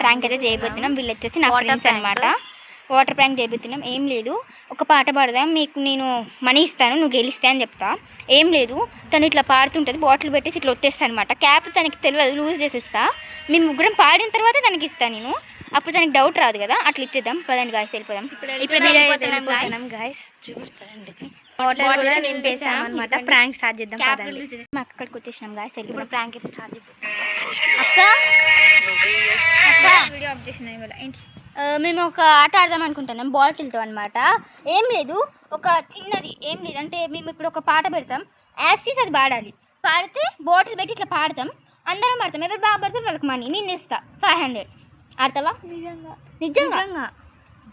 Prank అయితే చేయబోతున్నాం. వీళ్ళు వచ్చేసి నా ఫ్రెండ్స్ అనమాట. వాటర్ ప్రాంక్ చేయబోతున్నాం. ఏం లేదు, ఒక పాట పాడదాం, మీకు నేను మనీ ఇస్తాను, నువ్వు గెలిస్తే అని చెప్తా. ఏం లేదు, తను ఇట్లా పాడుతుంటుంది, బాటిల్ పెట్టేసి ఇట్లా వచ్చేస్తా అనమాట. క్యాప్ తనకి తెలియదు, లూజ్ చేసేస్తా. మేము ముగ్గురం పాడిన తర్వాత తనకి ఇస్తాను నేను. అప్పుడు తనకి డౌట్ రాదు కదా, అట్లా ఇచ్చేద్దాం. పదండి గాయస్, వెళ్ళిపోదాం. ప్రాంక్ స్టార్ట్ చేద్దాం. అక్కడికి వచ్చేసినాం గాయస్. ఇప్పుడు ప్రాంక్ అయితే స్టార్ట్ చేద్దాం. వీడియో ఆఫ్ చేసిన మేము ఒక ఆట ఆడదాం అనుకుంటున్నాం బాటిల్తో అనమాట. ఏం లేదు, ఒక చిన్నది, ఏం లేదు అంటే మేము ఇప్పుడు ఒక పాట పెడతాం, యాస్టీస్ అది పాడాలి. పాడితే బాటిల్ పెట్టి ఇట్లా పాడతాం, అందరం పాడతాం. ఎవరు బాగా పడతారు వాళ్ళకి మనీ నేను ఇస్తా 500. ఆడతావా? నిజంగా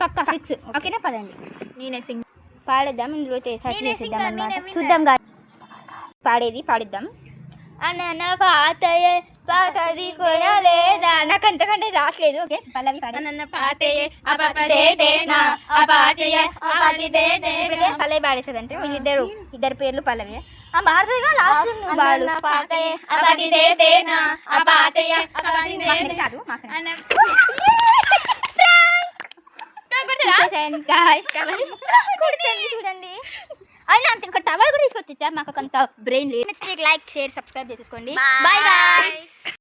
పక్కా ఫిక్స్. ఓకేనా? పదండి, నేనే సింగ్ పాడేద్దాం. ఇందులో సెర్చ్ చేసేద్దాం అనమాట. చూద్దాం గా పాడిద్దాం. అన్న పాతయ్య పాతది కూడా లేదా, నాకు అంతకంటే రావట్లేదు. ఓకే, పల్లవి పాడన్న పాతయ్య పల్లవి పాడేసేదంటే ఇద్దరు పేర్లు పల్లవి. భారతగా లాస్ట్ చూడండి. అయినా అంత ఇంకా టవర్ కూడా తీసుకొచ్చా, మాకు అంత బ్రెయిన్ లేదు. లైక్, షేర్, సబ్స్క్రైబ్ చేసుకోండి. Bye bye.